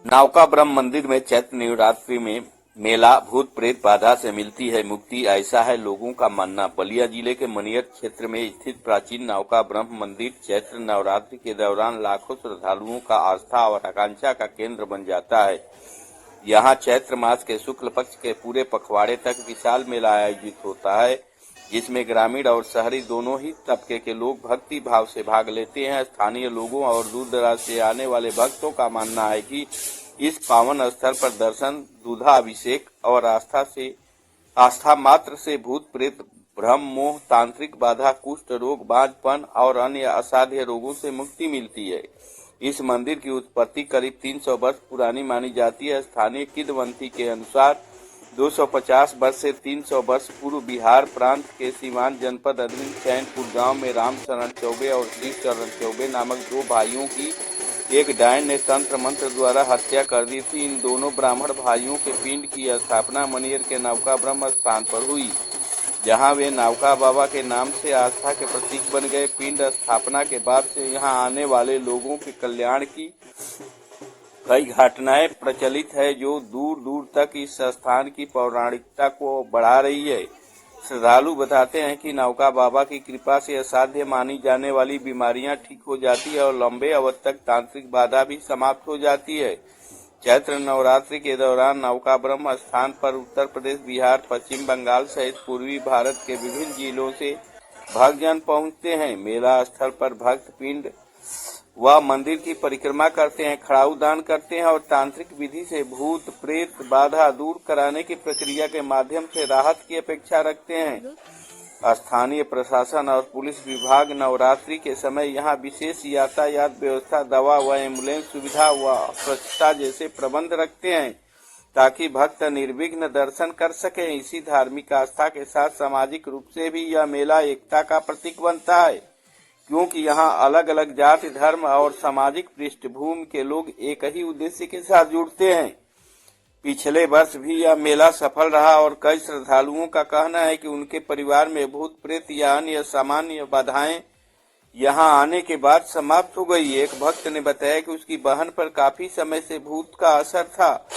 नावका ब्रह्म मंदिर में चैत्र नवरात्रि में मेला भूत प्रेत बाधा से मिलती है मुक्ति, ऐसा है लोगों का मानना। बलिया जिले के मनियर क्षेत्र में स्थित प्राचीन नावका ब्रह्म मंदिर चैत्र नवरात्रि के दौरान लाखों श्रद्धालुओं का आस्था और आकांक्षा का केंद्र बन जाता है। यहाँ चैत्र मास के शुक्ल पक्ष के पूरे पखवाड़े तक विशाल मेला आयोजित होता है, जिसमें ग्रामीण और शहरी दोनों ही तबके के लोग भक्ति भाव से भाग लेते हैं। स्थानीय लोगों और दूर दराज से आने वाले भक्तों का मानना है कि इस पावन स्थल पर दर्शन, दूधाभिषेक और आस्था मात्र से भूत प्रेत, भ्रम, मोह, तांत्रिक बाधा, कुष्ठ रोग, बांझपन और अन्य असाध्य रोगों से मुक्ति मिलती है। इस मंदिर की उत्पत्ति करीब 300 वर्ष पुरानी मानी जाती है। स्थानीय किंवदंती के अनुसार 250 वर्ष से 300 वर्ष पूर्व बिहार प्रांत के सीवान जनपद अधीन चैनपुर गांव में रामचरण चौबे और शिव चरण चौबे नामक दो भाइयों की एक डायन ने तंत्र मंत्र द्वारा हत्या कर दी थी। इन दोनों ब्राह्मण भाइयों के पिंड की स्थापना मनियर के नावका ब्रह्म स्थान पर हुई, जहां वे नावका बाबा के नाम से आस्था के प्रतीक बन गए। पिंड स्थापना के बाद से यहां आने वाले लोगों के कल्याण की कई घटनाएं प्रचलित है, जो दूर दूर तक इस स्थान की पौराणिकता को बढ़ा रही है। श्रद्धालु बताते हैं कि नावका बाबा की कृपा से असाध्य मानी जाने वाली बीमारियां ठीक हो जाती है और लंबे अवधि तक तांत्रिक बाधा भी समाप्त हो जाती है। चैत्र नवरात्रि के दौरान नावका ब्रह्म स्थान पर उत्तर प्रदेश, बिहार, पश्चिम बंगाल सहित पूर्वी भारत के विभिन्न जिलों से भक्तजन पहुंचते हैं। मेला स्थल पर भक्त पिंड व मंदिर की परिक्रमा करते हैं, खड़ाऊ दान करते हैं और तांत्रिक विधि से भूत प्रेत बाधा दूर कराने की प्रक्रिया के माध्यम से राहत की अपेक्षा रखते हैं। स्थानीय प्रशासन और पुलिस विभाग नवरात्रि के समय यहां विशेष यातायात व्यवस्था, दवा व एम्बुलेंस सुविधा व स्वच्छता जैसे प्रबंध रखते हैं, ताकि भक्त निर्विघ्न दर्शन कर सकें। इसी धार्मिक आस्था के साथ सामाजिक रूप से भी यह मेला एकता का प्रतीक बनता है, क्योंकि यहाँ अलग अलग जाति, धर्म और सामाजिक पृष्ठभूमि के लोग एक ही उद्देश्य के साथ जुड़ते हैं। पिछले वर्ष भी यह मेला सफल रहा और कई श्रद्धालुओं का कहना है कि उनके परिवार में भूत प्रेत या अन्य सामान्य बाधाएं यहाँ आने के बाद समाप्त हो गई। एक भक्त ने बताया कि उसकी बहन पर काफी समय से भूत का असर था,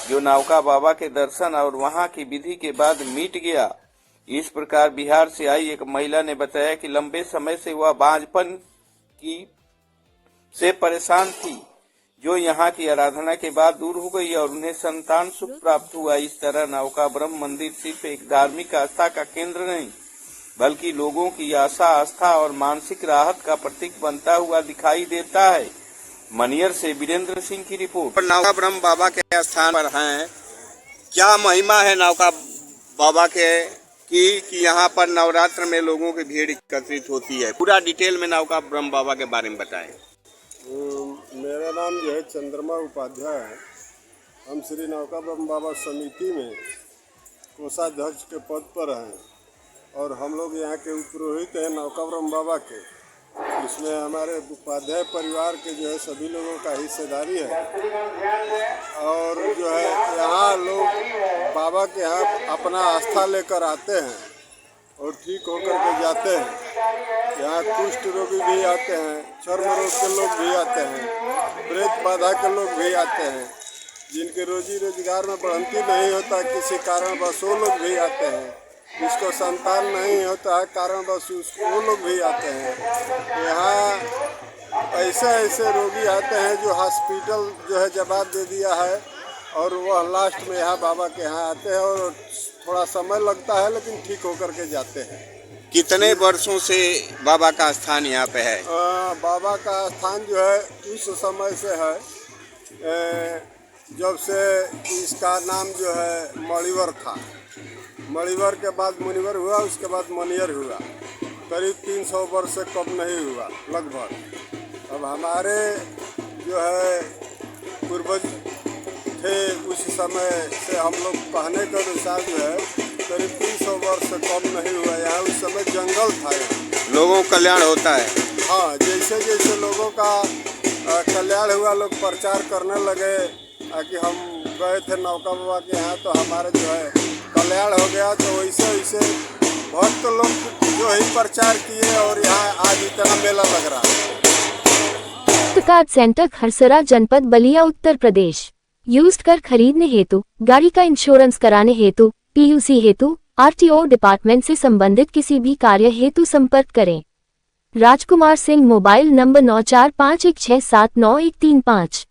जो नावका बाबा के दर्शन और वहाँ की विधि के बाद मिट गया। इस प्रकार बिहार से आई एक महिला ने बताया कि लंबे समय से वह बांझपन से परेशान थी, जो यहाँ की आराधना के बाद दूर हो गई और उन्हें संतान सुख प्राप्त हुआ। इस तरह नावका ब्रह्म मंदिर सिर्फ एक धार्मिक आस्था का केंद्र नहीं, बल्कि लोगों की आशा, आस्था और मानसिक राहत का प्रतीक बनता हुआ दिखाई देता है। मनियर से वीरेंद्र सिंह की रिपोर्ट। नावका ब्रह्म बाबा के स्थान पर हैं, क्या महिमा है नावका बाबा के कि यहाँ पर नवरात्र में लोगों की भीड़ एकत्रित होती है? पूरा डिटेल में नावका ब्रह्म बाबा के बारे में बताएं। मेरा नाम जो है चंद्रमा उपाध्याय है। हम श्री नावका ब्रह्म बाबा समिति में कोषाध्यक्ष के पद पर हैं और हम लोग यहाँ के पुरोहित हैं नावका ब्रह्म बाबा के। इसमें हमारे उपाध्याय परिवार के जो है सभी लोगों का हिस्सेदारी है और जो है यहाँ लोग बाबा के यहाँ अपना आस्था लेकर आते हैं और ठीक होकर के जाते हैं। यहाँ कुष्ठ रोगी भी आते हैं, चर्म रोग के लोग भी आते हैं, प्रेत बाधा के लोग भी आते हैं, जिनके रोजी रोजगार में बढ़ंती नहीं होता किसी कारण बस वो लोग भी आते हैं, जिसको संतान नहीं होता है कारण बस वो लोग भी आते हैं। यहाँ ऐसे ऐसे रोगी आते हैं जो हॉस्पिटल जो है जवाब दे दिया है और वह लास्ट में यहाँ बाबा के यहाँ आते हैं और थोड़ा समय लगता है लेकिन ठीक होकर के जाते हैं। कितने वर्षों से बाबा का स्थान यहाँ पे है? बाबा का स्थान जो है उस समय से है जब से इसका नाम जो है मणिवर था। मणिवर के बाद मुनिवर हुआ, उसके बाद मनियर हुआ। करीब 300 वर्ष से कम नहीं हुआ लगभग। अब हमारे जो है पूर्वज थे उस समय से हम लोग कहने के अनुसार जो है करीब 300 वर्ष से कम नहीं हुआ। यहाँ उस समय जंगल था, लोगों का कल्याण होता है। हाँ, जैसे जैसे लोगों का कल्याण हुआ, लोग प्रचार करने लगे कि हम गए थे नावका बाबा के यहाँ तो हमारे जो है कल्याण हो गया, तो वैसे वैसे भक्त लोग जो ही प्रचार किए और यहाँ आज इतना मेला लग रहा है। कार्ड सेंटर खरसरा जनपद बलिया उत्तर प्रदेश। यूज्ड कार खरीदने हेतु, गाड़ी का इंश्योरेंस कराने हेतु, पीयूसी हेतु, आरटीओ डिपार्टमेंट से संबंधित किसी भी कार्य हेतु संपर्क करें। Rajkumar Singh, mobile number 9451679135।